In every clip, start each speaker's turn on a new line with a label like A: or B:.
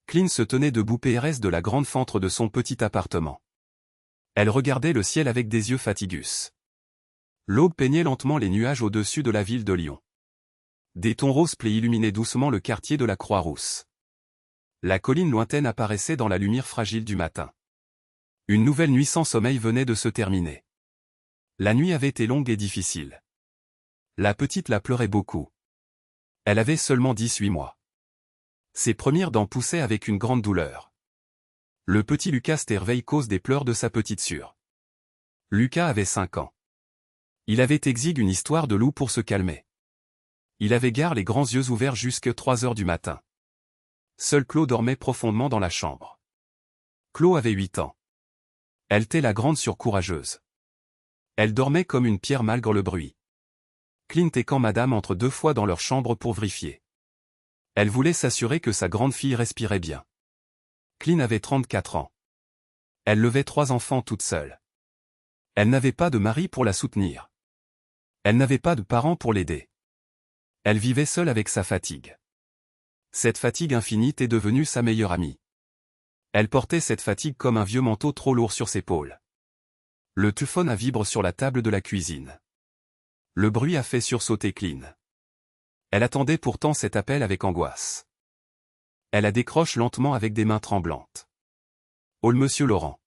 A: Clean se tenait debout PRS de la grande fenêtre de son petit appartement. Elle regardait le ciel avec des yeux fatigus. L'aube peignait lentement les nuages au-dessus de la ville de Lyon. Des tons roses plats illuminaient doucement le quartier de la Croix-Rousse. La colline lointaine apparaissait dans la lumière fragile du matin. Une nouvelle nuit sans sommeil venait de se terminer. La nuit avait été longue et difficile. La petite la pleurait beaucoup. Elle avait seulement 18 mois. Ses premières dents poussaient avec une grande douleur. Le petit Lucas s'éveillait cause des pleurs de sa petite sœur. Lucas avait 5 ans. Il avait exigu une histoire de loup pour se calmer. Il avait gare les grands yeux ouverts jusque 3 heures du matin. Seul Claude dormait profondément dans la chambre. Claude avait 8 ans. Elle était la grande surcourageuse. Elle dormait comme une pierre malgré le bruit. Clint et quand madame entrent 2 fois dans leur chambre pour vérifier. Elle voulait s'assurer que sa grande fille respirait bien. Clint avait 34 ans. Elle levait 3 enfants toute seule. Elle n'avait pas de mari pour la soutenir. Elle n'avait pas de parents pour l'aider. Elle vivait seule avec sa fatigue. Cette fatigue infinie est devenue sa meilleure amie. Elle portait cette fatigue comme un vieux manteau trop lourd sur ses épaules. Le téléphone vibre sur la table de la cuisine. Le bruit a fait sursauter Clean. Elle attendait pourtant cet appel avec angoisse. Elle la décroche lentement avec des mains tremblantes. « Oh monsieur Laurent. »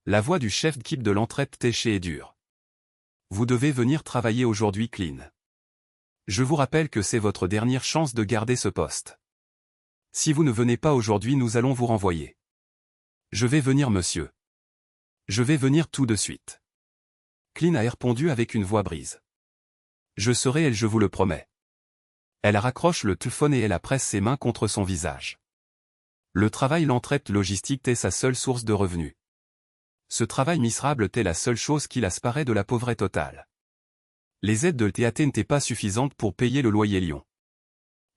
A: La voix du chef d'équipe de l'entraide téchée et dure. « Vous devez venir travailler aujourd'hui Clean. Je vous rappelle que c'est votre dernière chance de garder ce poste. Si vous ne venez pas aujourd'hui nous allons vous renvoyer. »« Je vais venir monsieur. Je vais venir tout de suite. » Clean a répondu avec une voix brise. « Je serai elle je vous le promets. » Elle raccroche le téléphone et elle presse ses mains contre son visage. Le travail l'entraide logistique est sa seule source de revenus. Ce travail misérable est la seule chose qui l'asparaît de la pauvreté totale. Les aides de l'ETA n'étaient pas suffisantes pour payer le loyer Lyon.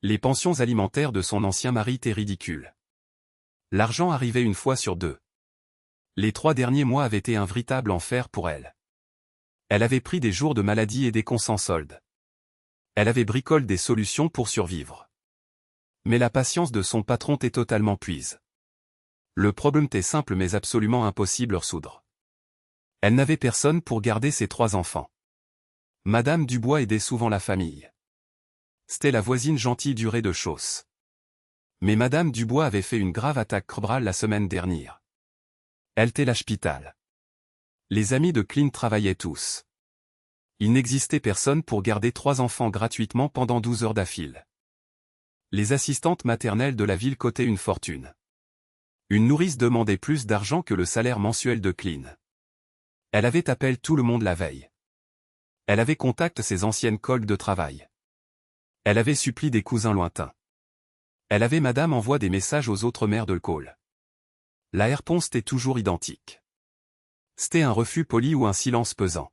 A: Les pensions alimentaires de son ancien mari étaient ridicules. L'argent arrivait une fois sur 2. Les 3 derniers mois avaient été un véritable enfer pour elle. Elle avait pris des jours de maladie et des cons sans solde. Elle avait bricolé des solutions pour survivre. Mais la patience de son patron était totalement puise. Le problème était simple mais absolument impossible à résoudre. Elle n'avait personne pour garder ses 3 enfants. Madame Dubois aidait souvent la famille. C'était la voisine gentille du rez-de-chaussée. Mais Madame Dubois avait fait une grave attaque cérébrale la semaine dernière. Elle était à l'hôpital. Les amis de Clean travaillaient tous. Il n'existait personne pour garder 3 enfants gratuitement pendant 12 heures d'affilée. Les assistantes maternelles de la ville cotaient une fortune. Une nourrice demandait plus d'argent que le salaire mensuel de Clean. Elle avait appelé tout le monde la veille. Elle avait contacté ses anciennes collègues de travail. Elle avait supplié des cousins lointains. Elle avait madame envoie des messages aux autres mères de l'école. La réponse était toujours identique. C'était un refus poli ou un silence pesant.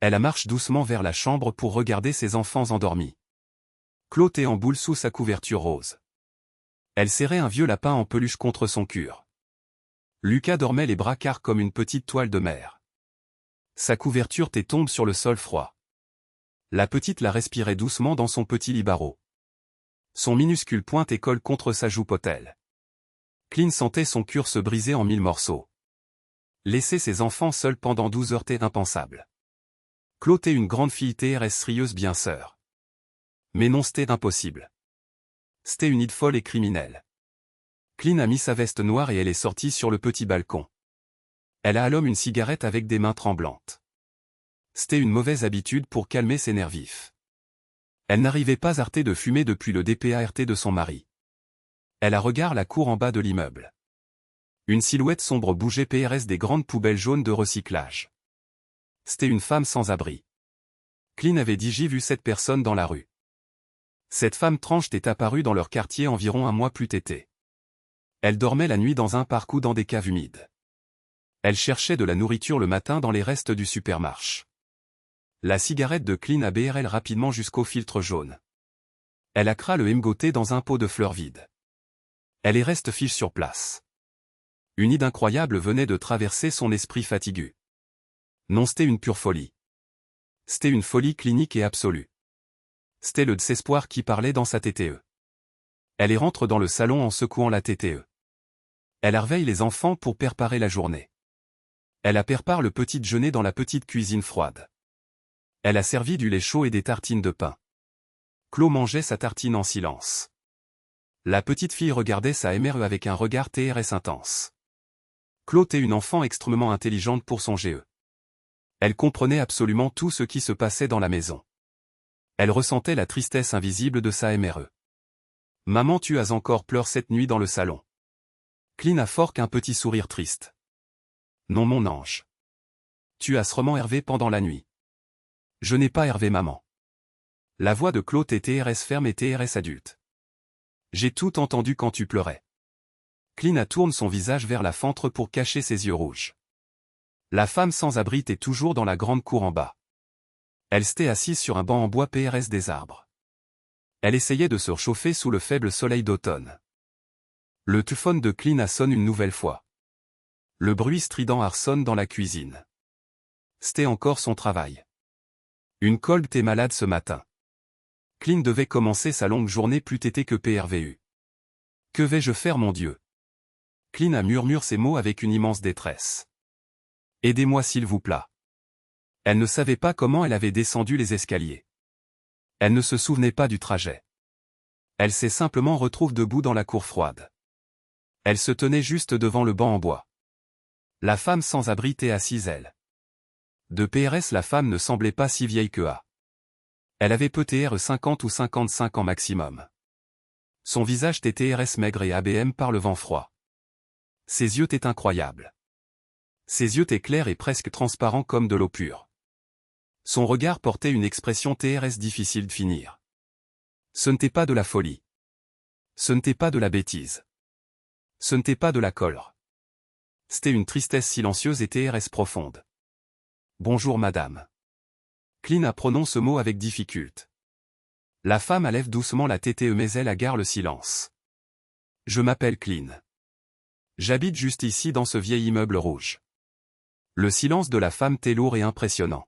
A: Elle marche doucement vers la chambre pour regarder ses enfants endormis. Claude est en boule sous sa couverture rose. Elle serrait un vieux lapin en peluche contre son cure. Lucas dormait les bras carrés comme une petite toile de mer. Sa couverture tombe sur le sol froid. La petite la respirait doucement dans son petit lit barreau. Son minuscule pointe colle contre sa joue potelle. Clean sentait son cœur se briser en 1000 morceaux. Laisser ses enfants seuls pendant 12 heures était impensable. Claude est une grande fille restreuse bien sœur. Mais non c'était impossible. C'était une idée folle et criminelle. Clean a mis sa veste noire et elle est sortie sur le petit balcon. Elle a allumé une cigarette avec des mains tremblantes. C'était une mauvaise habitude pour calmer ses nerfs vifs. Elle n'arrivait pas à arrêter de fumer depuis le départ de son mari. Elle a regardé la cour en bas de l'immeuble. Une silhouette sombre bougeait PRS des grandes poubelles jaunes de recyclage. C'était une femme sans abri. Clean avait dit j'ai vu cette personne dans la rue. Cette femme tranche est apparue dans leur quartier environ un mois plus tôt. Elle dormait la nuit dans un parc ou dans des caves humides. Elle cherchait de la nourriture le matin dans les restes du supermarché. La cigarette de Clean a BRL rapidement jusqu'au filtre jaune. Elle a cra le emgoté dans un pot de fleurs vide. Elle est reste fiche sur place. Une idée incroyable venait de traverser son esprit fatigué. Non c'était une pure folie. C'était une folie clinique et absolue. C'était le désespoir qui parlait dans sa TTE. Elle rentre dans le salon en secouant la TTE. Elle réveille les enfants pour préparer la journée. Elle a prépare le petit déjeuner dans la petite cuisine froide. Elle a servi du lait chaud et des tartines de pain. Chloé mangeait sa tartine en silence. La petite fille regardait sa mère avec un regard TRS intense. Chloé était une enfant extrêmement intelligente pour son GE. Elle comprenait absolument tout ce qui se passait dans la maison. Elle ressentait la tristesse invisible de sa MRE. Maman, tu as encore pleuré cette nuit dans le salon. Clean a forque un petit sourire triste. Non mon ange. Tu as sûrement Hervé pendant la nuit. Je n'ai pas Hervé maman. La voix de Claude était TRS ferme et TRS adulte. J'ai tout entendu quand tu pleurais. Clean tourne son visage vers la fenêtre pour cacher ses yeux rouges. La femme sans abri était toujours dans la grande cour en bas. Elle s'était assise sur un banc en bois PRS des arbres. Elle essayait de se réchauffer sous le faible soleil d'automne. Le téléphone de Clean sonne une nouvelle fois. Le bruit strident ressonne dans la cuisine. C'était encore son travail. Une colbe était malade ce matin. Clean devait commencer sa longue journée plus tétée que PRVU. Que vais-je faire mon Dieu? Clean a murmuré ces mots avec une immense détresse. Aidez-moi s'il vous plaît. Elle ne savait pas comment elle avait descendu les escaliers. Elle ne se souvenait pas du trajet. Elle s'est simplement retrouvée debout dans la cour froide. Elle se tenait juste devant le banc en bois. La femme sans abri était assise elle. De PRS la femme ne semblait pas si vieille que A. Elle avait peut-être 50 ou 55 ans maximum. Son visage était TRS maigre et ABM par le vent froid. Ses yeux étaient incroyables. Ses yeux étaient clairs et presque transparents comme de l'eau pure. Son regard portait une expression TRS difficile de finir. Ce n'était pas de la folie. Ce n'était pas de la bêtise. Ce n'était pas de la colère. C'était une tristesse silencieuse et TRS profonde. Bonjour madame. Clean prononce ce mot avec difficulté. La femme lève doucement la TTE mais elle agarre le silence. Je m'appelle Clean. J'habite juste ici dans ce vieil immeuble rouge. Le silence de la femme est lourd et impressionnant.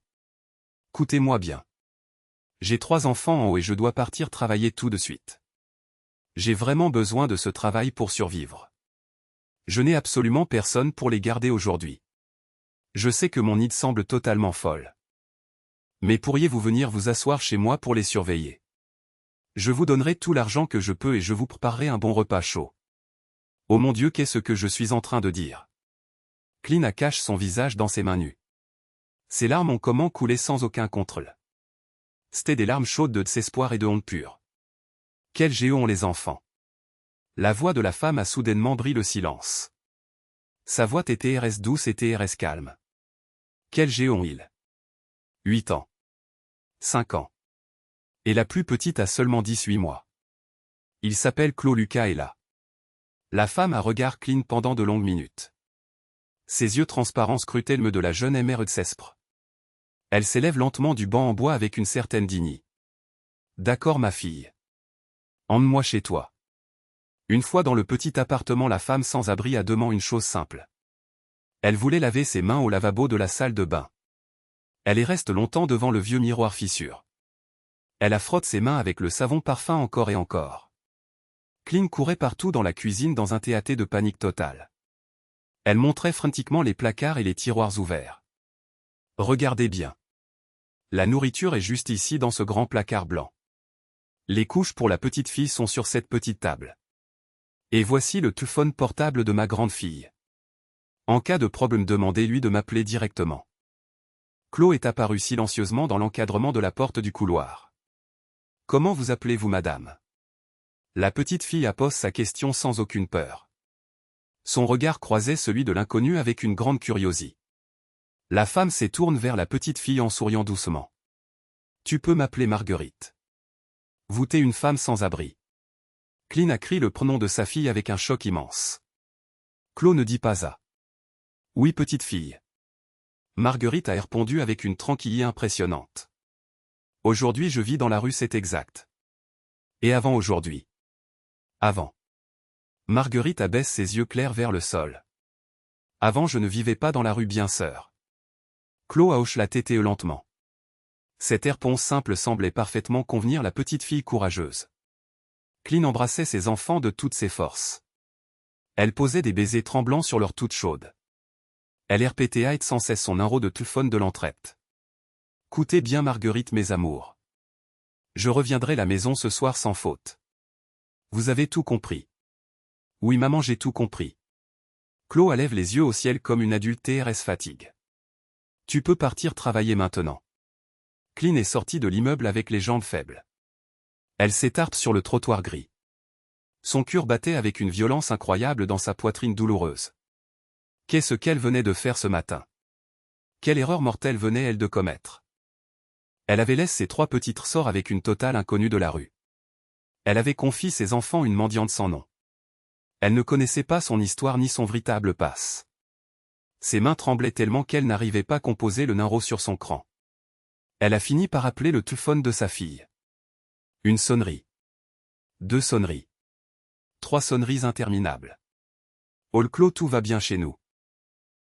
A: Écoutez-moi bien. J'ai 3 enfants en haut et je dois partir travailler tout de suite. J'ai vraiment besoin de ce travail pour survivre. Je n'ai absolument personne pour les garder aujourd'hui. Je sais que mon idée semble totalement folle. Mais pourriez-vous venir vous asseoir chez moi pour les surveiller? Je vous donnerai tout l'argent que je peux et je vous préparerai un bon repas chaud. Oh mon Dieu, qu'est-ce que je suis en train de dire? Clean cache son visage dans ses mains nues. Ses larmes ont comment coulé sans aucun contrôle. C'étaient des larmes chaudes de désespoir et de honte pure. Quel géant ont les enfants? La voix de la femme a soudainement brisé le silence. Sa voix était TRS douce et TRS calme. Quel géant ont-ils? 8 ans. 5 ans. Et la plus petite a seulement 18 mois. Il s'appelle Chloé Lucas et là. La femme a regard Clean pendant de longues minutes. Ses yeux transparents scrutaient le de la jeune mère de Cespre. Elle s'élève lentement du banc en bois avec une certaine dignité. D'accord ma fille. Emmène-moi chez toi. Une fois dans le petit appartement, la femme sans abri a demandé une chose simple. Elle voulait laver ses mains au lavabo de la salle de bain. Elle y reste longtemps devant le vieux miroir fissure. Elle frotte ses mains avec le savon parfum encore et encore. Clean courait partout dans la cuisine dans un théâtre de panique totale. Elle montrait frénétiquement les placards et les tiroirs ouverts. Regardez bien. La nourriture est juste ici dans ce grand placard blanc. Les couches pour la petite fille sont sur cette petite table. Et voici le téléphone portable de ma grande fille. En cas de problème, demandez-lui de m'appeler directement. Chloé est apparue silencieusement dans l'encadrement de la porte du couloir. Comment vous appelez-vous madame? La petite fille pose sa question sans aucune peur. Son regard croisait celui de l'inconnu avec une grande curiosité. La femme se tourne vers la petite fille en souriant doucement. Tu peux m'appeler Marguerite. Vous t'es une femme sans abri. Clean crie le prénom de sa fille avec un choc immense. Chloé ne dit pas à. Oui petite fille. Marguerite a répondu avec une tranquillité impressionnante. Aujourd'hui je vis dans la rue, c'est exact. Et avant aujourd'hui? Avant. Marguerite abaisse ses yeux clairs vers le sol. Avant je ne vivais pas dans la rue bien sœur. Chloé hoche la tête lentement. Cette réponse simple semblait parfaitement convenir la petite fille courageuse. Clean embrassait ses enfants de toutes ses forces. Elle posait des baisers tremblants sur leur toute chaude. Elle répétait sans cesse son numéro de téléphone de l'entraite. Écoutez bien Marguerite mes amours. Je reviendrai à la maison ce soir sans faute. Vous avez tout compris. Oui maman j'ai tout compris. Chloé lève les yeux au ciel comme une adulte TRS fatigue. Tu peux partir travailler maintenant. Clean est sortie de l'immeuble avec les jambes faibles. Elle s'étarpe sur le trottoir gris. Son cœur battait avec une violence incroyable dans sa poitrine douloureuse. Qu'est-ce qu'elle venait de faire ce matin? Quelle erreur mortelle venait-elle de commettre? Elle avait laissé ses 3 petites sœurs avec une totale inconnue de la rue. Elle avait confié ses enfants une mendiante sans nom. Elle ne connaissait pas son histoire ni son véritable passe. Ses mains tremblaient tellement qu'elle n'arrivait pas à composer le numéro sur son cran. Elle a fini par appeler le téléphone de sa fille. Une sonnerie. 2 sonneries. 3 sonneries interminables. Oh Claude, tout va bien chez nous.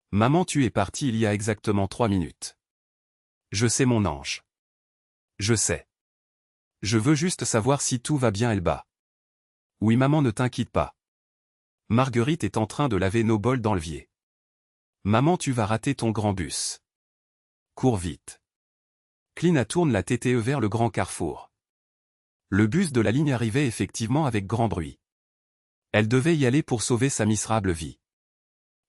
A: Maman, tu es partie il y a exactement 3 minutes. Je sais mon ange. Je sais. Je veux juste savoir si tout va bien elle bat. Oui maman ne t'inquiète pas. Marguerite est en train de laver nos bols dans l'évier. Maman tu vas rater ton grand bus. Cours vite. Clina tourne la TTE vers le grand carrefour. Le bus de la ligne arrivait effectivement avec grand bruit. Elle devait y aller pour sauver sa misérable vie.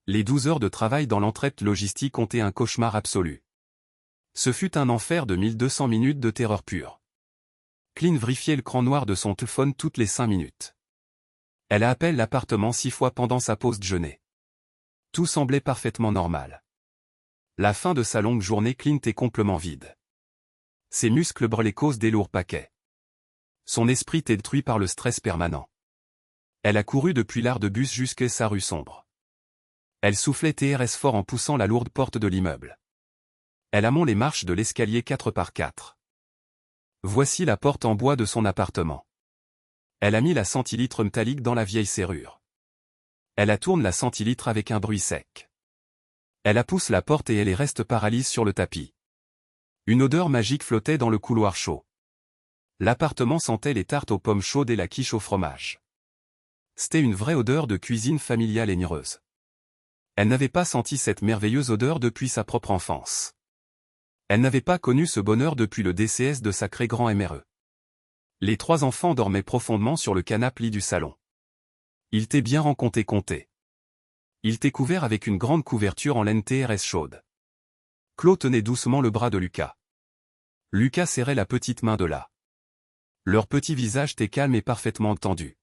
A: Les 12 heures de travail dans l'entraide logistique ont été un cauchemar absolu. Ce fut un enfer de 1200 minutes de terreur pure. Clean vérifiait le cran noir de son téléphone toutes les 5 minutes. Elle a appelé l'appartement 6 fois pendant sa pause déjeuner. Tout semblait parfaitement normal. La fin de sa longue journée Clint est complètement vide. Ses muscles brûlaient cause des lourds paquets. Son esprit est détruit par le stress permanent. Elle a couru depuis l'are de bus jusqu'à sa rue sombre. Elle soufflait TRS fort en poussant la lourde porte de l'immeuble. Elle amont les marches de l'escalier 4x4. Voici la porte en bois de son appartement. Elle a mis la centilitre métallique dans la vieille serrure. Elle a tourné la centilitre avec un bruit sec. Elle a poussé la porte et elle y reste paralysée sur le tapis. Une odeur magique flottait dans le couloir chaud. L'appartement sentait les tartes aux pommes chaudes et la quiche au fromage. C'était une vraie odeur de cuisine familiale et nireuse. Elle n'avait pas senti cette merveilleuse odeur depuis sa propre enfance. Elle n'avait pas connu ce bonheur depuis le DCS de sacré grand MRE. Les 3 enfants dormaient profondément sur le canapé-lit du salon. Ils étaient bien comptés. Ils étaient couverts avec une grande couverture en laine TRS chaude. Claude tenait doucement le bras de Lucas. Lucas serrait la petite main de là. Leur petit visage était calme et parfaitement tendu.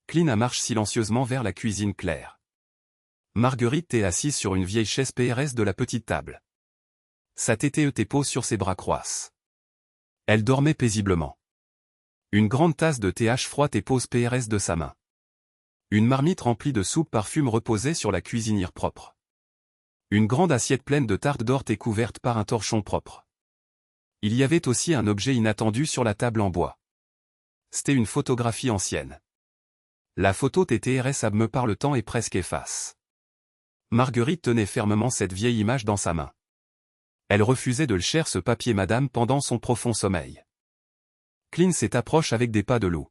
A: Clina marche silencieusement vers la cuisine claire. Marguerite est assise sur une vieille chaise PRS de la petite table. Sa tétée était pose sur ses bras croisés. Elle dormait paisiblement. Une grande tasse de TH froide et pose PRS de sa main. Une marmite remplie de soupe parfume reposait sur la cuisinière propre. Une grande assiette pleine de tartes d'or et couverte par un torchon propre. Il y avait aussi un objet inattendu sur la table en bois. C'était une photographie ancienne. La photo TTRS abîmée par le temps et presque efface. Marguerite tenait fermement cette vieille image dans sa main. Elle refusait de le chercher ce papier madame pendant son profond sommeil. Clint s'approche avec des pas de loup.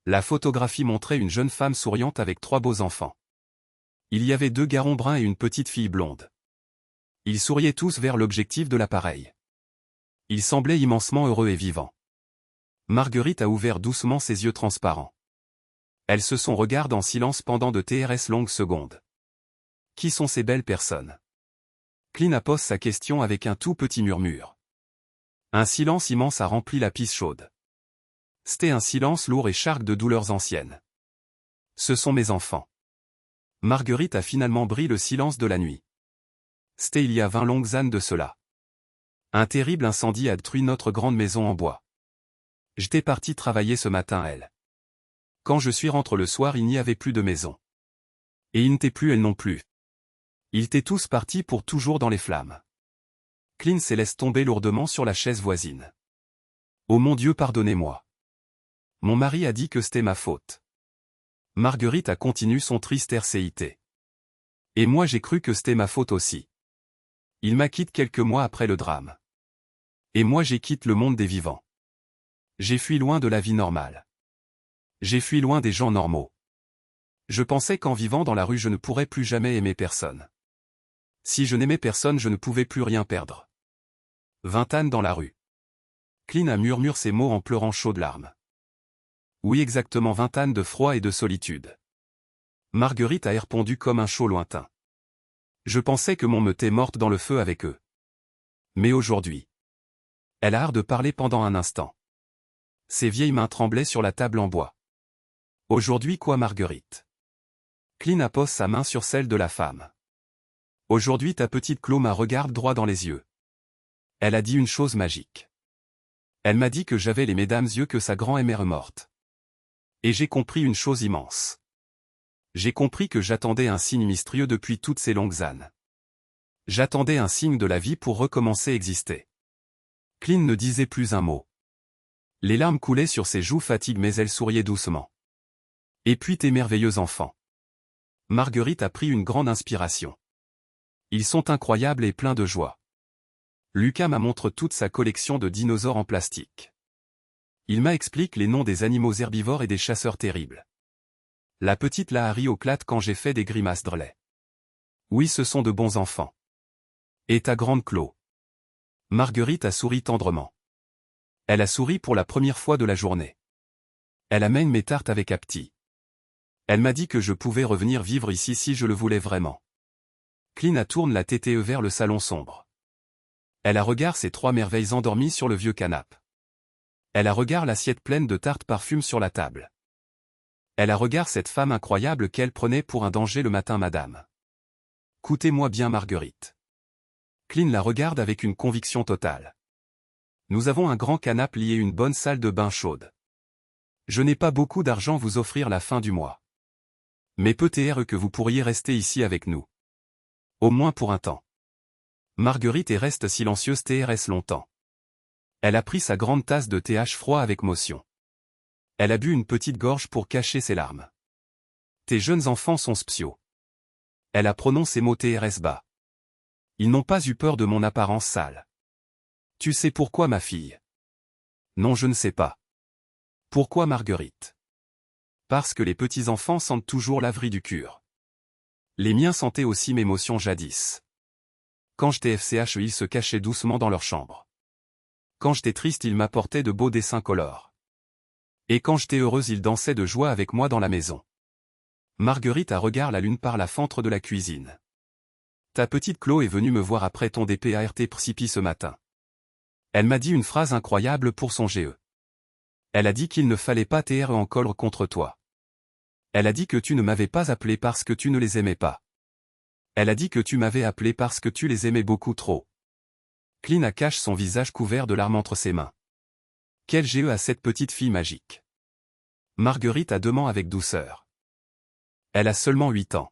A: La photographie montrait une jeune femme souriante avec 3 beaux enfants. Il y avait 2 garçons bruns et une petite fille blonde. Ils souriaient tous vers l'objectif de l'appareil. Ils semblaient immensement heureux et vivants. Marguerite a ouvert doucement ses yeux transparents. Elles se sont regardées en silence pendant de TRS longues secondes. Qui sont ces belles personnes? Clint pose sa question avec un tout petit murmure. Un silence immense a rempli la pièce chaude. C'était un silence lourd et chargé de douleurs anciennes. Ce sont mes enfants. Marguerite a finalement brisé le silence de la nuit. C'était il y a 20 longues années de cela. Un terrible incendie a détruit notre grande maison en bois. J'étais parti travailler ce matin elle. Quand je suis rentré le soir il n'y avait plus de maison. Et il n'était plus elle non plus. Ils étaient tous partis pour toujours dans les flammes. Clint se laisse tomber lourdement sur la chaise voisine. Oh mon Dieu pardonnez-moi. Mon mari a dit que c'était ma faute. Marguerite a continué son triste RCIT. Et moi j'ai cru que c'était ma faute aussi. Il m'a quitté quelques mois après le drame. Et moi j'ai quitté le monde des vivants. J'ai fui loin de la vie normale. J'ai fui loin des gens normaux. Je pensais qu'en vivant dans la rue je ne pourrais plus jamais aimer personne. Si je n'aimais personne je ne pouvais plus rien perdre. 20 ânes dans la rue. Clean a murmuré ces mots en pleurant chaudes larmes. Oui, exactement 20 ânes de froid et de solitude. Marguerite a répondu comme un chaud lointain. Je pensais que mon me était morte dans le feu avec eux. Mais aujourd'hui. Elle a hâte de parler pendant un instant. Ses vieilles mains tremblaient sur la table en bois. Aujourd'hui quoi Marguerite? Clean appose sa main sur celle de la femme. Aujourd'hui ta petite Chlo me regarde droit dans les yeux. Elle a dit une chose magique. Elle m'a dit que j'avais les mesdames yeux que sa grand-mère morte. Et j'ai compris une chose immense. J'ai compris que j'attendais un signe mystérieux depuis toutes ces longues années. J'attendais un signe de la vie pour recommencer à exister. Clean ne disait plus un mot. Les larmes coulaient sur ses joues fatiguées mais elle souriait doucement. Et puis tes merveilleux enfants. Marguerite a pris une grande inspiration. Ils sont incroyables et pleins de joie. Lucas m'a montré toute sa collection de dinosaures en plastique. Il m'a expliqué les noms des animaux herbivores et des chasseurs terribles. La petite l'a ri au clat quand j'ai fait des grimaces drôles. Oui, ce sont de bons enfants. Et ta grande Chlo. Marguerite a souri tendrement. Elle a souri pour la première fois de la journée. Elle amène mes tartes avec Apti. Elle m'a dit que je pouvais revenir vivre ici si je le voulais vraiment. Clean tourne la tête vers le salon sombre. Elle a regardé ces trois merveilles endormies sur le vieux canapé. Elle a regardé l'assiette pleine de tartes parfum sur la table. Elle a regardé cette femme incroyable qu'elle prenait pour un danger le matin madame. Écoutez-moi bien Marguerite. Clean la regarde avec une conviction totale. Nous avons un grand canapé lié une bonne salle de bain chaude. Je n'ai pas beaucoup d'argent à vous offrir la fin du mois. Mais peut-être que vous pourriez rester ici avec nous. Au moins pour un temps. Marguerite reste silencieuse TRS longtemps. Elle a pris sa grande tasse de thé froid avec motion. Elle a bu une petite gorge pour cacher ses larmes. Tes jeunes enfants sont spéciaux. Elle a prononcé mot TRS bas. Ils n'ont pas eu peur de mon apparence sale. Tu sais pourquoi ma fille? Non je ne sais pas. Pourquoi Marguerite? Parce que les petits-enfants sentent toujours l'avril du cure. Les miens sentaient aussi mes émotions jadis. Quand j'étais FCHE ils se cachaient doucement dans leur chambre. Quand j'étais triste ils m'apportaient de beaux dessins colores. Et quand j'étais heureuse ils dansaient de joie avec moi dans la maison. Marguerite a regardé la lune par la fenêtre de la cuisine. Ta petite Chlo est venue me voir après ton DPART précipi ce matin. Elle m'a dit une phrase incroyable pour son GE. Elle a dit qu'il ne fallait pas TR en colère contre toi. Elle a dit que tu ne m'avais pas appelé parce que tu ne les aimais pas. Elle a dit que tu m'avais appelé parce que tu les aimais beaucoup trop. Clean cache son visage couvert de larmes entre ses mains. Quel GE a cette petite fille magique. Marguerite a demandé avec douceur. Elle a seulement 8 ans.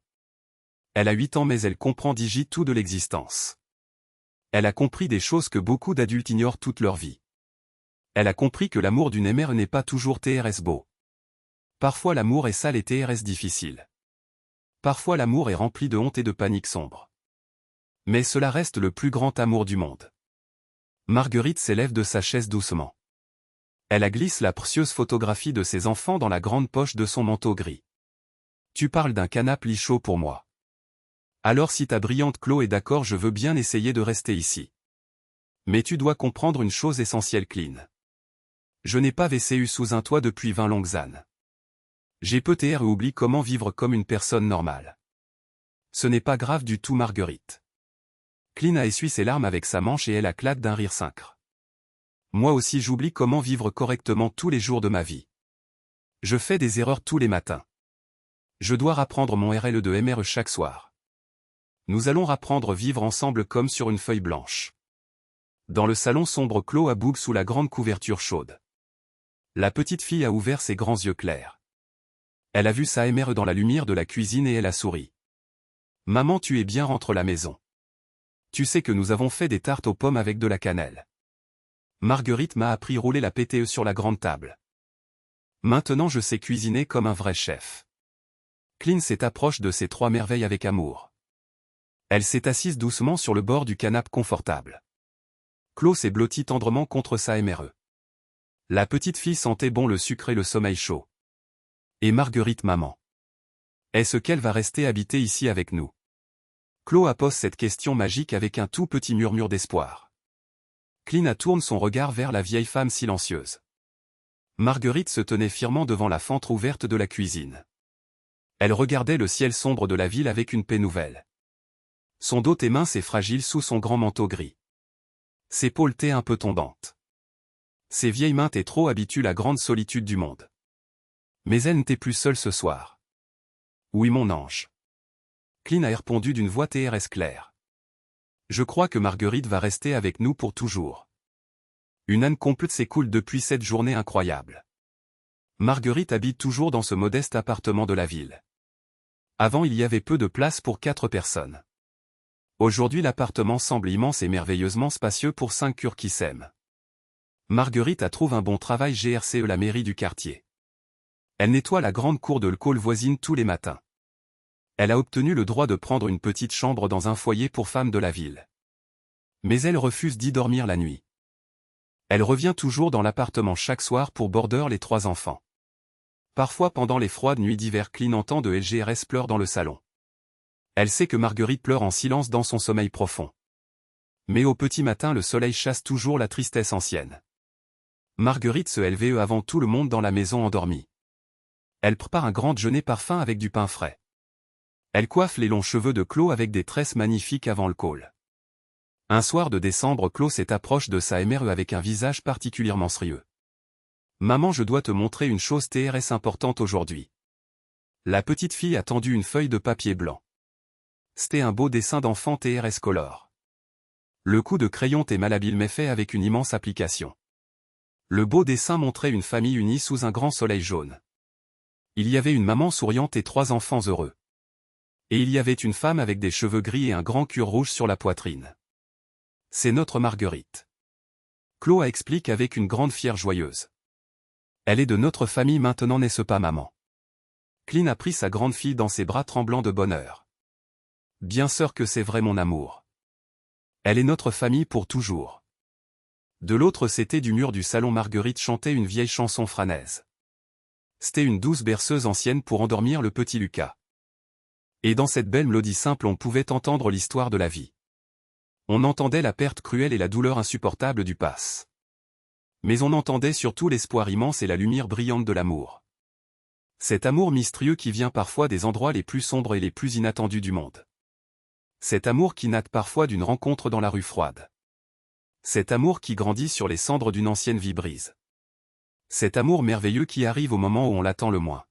A: Elle a 8 ans mais elle comprend digi tout de l'existence. Elle a compris des choses que beaucoup d'adultes ignorent toute leur vie. Elle a compris que l'amour d'une mère n'est pas toujours TRS beau. Parfois l'amour est sale et TRS difficile. Parfois l'amour est rempli de honte et de panique sombre. Mais cela reste le plus grand amour du monde. Marguerite s'élève de sa chaise doucement. Elle a glissé la précieuse photographie de ses enfants dans la grande poche de son manteau gris. Tu parles d'un canapé lit chaud pour moi. Alors si ta brillante Chlo est d'accord je veux bien essayer de rester ici. Mais tu dois comprendre une chose essentielle Clean. Je n'ai pas vécu sous un toit depuis 20 longues années. J'ai peut-être oublié comment vivre comme une personne normale. Ce n'est pas grave du tout Marguerite. Clean a essuyé ses larmes avec sa manche et elle éclate d'un rire sacre. Moi aussi j'oublie comment vivre correctement tous les jours de ma vie. Je fais des erreurs tous les matins. Je dois rapprendre mon RLE de MRE chaque soir. Nous allons apprendre à vivre ensemble comme sur une feuille blanche. Dans le salon sombre Chlo a bouge sous la grande couverture chaude. La petite fille a ouvert ses grands yeux clairs. Elle a vu sa mère dans la lumière de la cuisine et elle a souri. Maman tu es bien rentre la maison. Tu sais que nous avons fait des tartes aux pommes avec de la cannelle. Marguerite m'a appris à rouler la PTE sur la grande table. Maintenant je sais cuisiner comme un vrai chef. Clean s'est approche de ces trois merveilles avec amour. Elle s'est assise doucement sur le bord du canapé confortable. Chlo s'est blottie tendrement contre sa MRE. La petite fille sentait bon le sucre et le sommeil chaud. Et Marguerite maman? Est-ce qu'elle va rester habiter ici avec nous? Chloé pose cette question magique avec un tout petit murmure d'espoir. Clina tourne son regard vers la vieille femme silencieuse. Marguerite se tenait fièrement devant la fenêtre ouverte de la cuisine. Elle regardait le ciel sombre de la ville avec une paix nouvelle. Son dos était mince et fragile sous son grand manteau gris. Ses épaules étaient un peu tombantes. Ses vieilles mains étaient trop habituées à la grande solitude du monde. Mais elle n'était plus seule ce soir. Oui mon ange. Clin a répondu d'une voix TRS claire. Je crois que Marguerite va rester avec nous pour toujours. Une âne complète s'écoule depuis cette journée incroyable. Marguerite habite toujours dans ce modeste appartement de la ville. Avant il y avait peu de place pour 4 personnes. Aujourd'hui l'appartement semble immense et merveilleusement spacieux pour 5 cures qui s'aiment. Marguerite a trouvé un bon travail GRCE la mairie du quartier. Elle nettoie la grande cour de l'école voisine tous les matins. Elle a obtenu le droit de prendre une petite chambre dans un foyer pour femmes de la ville. Mais elle refuse d'y dormir la nuit. Elle revient toujours dans l'appartement chaque soir pour border les 3 enfants. Parfois pendant les froides nuits d'hiver Clin entend de LGRS pleure dans le salon. Elle sait que Marguerite pleure en silence dans son sommeil profond. Mais au petit matin le soleil chasse toujours la tristesse ancienne. Marguerite se lève avant tout le monde dans la maison endormie. Elle prépare un grand déjeuner parfum avec du pain frais. Elle coiffe les longs cheveux de Chloé avec des tresses magnifiques avant le call. Un soir de décembre Chloé s'approche de sa mère avec un visage particulièrement sérieux. Maman je dois te montrer une chose TRS importante aujourd'hui. La petite fille a tendu une feuille de papier blanc. C'était un beau dessin d'enfant TRS color. Le coup de crayon était malhabile mais fait avec une immense application. Le beau dessin montrait une famille unie sous un grand soleil jaune. Il y avait une maman souriante et 3 enfants heureux. Et il y avait une femme avec des cheveux gris et un grand cure rouge sur la poitrine. C'est notre Marguerite. Chloé explique avec une grande fière joyeuse. Elle est de notre famille maintenant n'est-ce pas maman? Clin a pris sa grande fille dans ses bras tremblants de bonheur. Bien sûr que c'est vrai mon amour. Elle est notre famille pour toujours. De l'autre côté du mur du salon Marguerite chantait une vieille chanson franaise. C'était une douce berceuse ancienne pour endormir le petit Lucas. Et dans cette belle mélodie simple on pouvait entendre l'histoire de la vie. On entendait la perte cruelle et la douleur insupportable du passe. Mais on entendait surtout l'espoir immense et la lumière brillante de l'amour. Cet amour mystérieux qui vient parfois des endroits les plus sombres et les plus inattendus du monde. Cet amour qui naît parfois d'une rencontre dans la rue froide. Cet amour qui grandit sur les cendres d'une ancienne vie brise. Cet amour merveilleux qui arrive au moment où on l'attend le moins.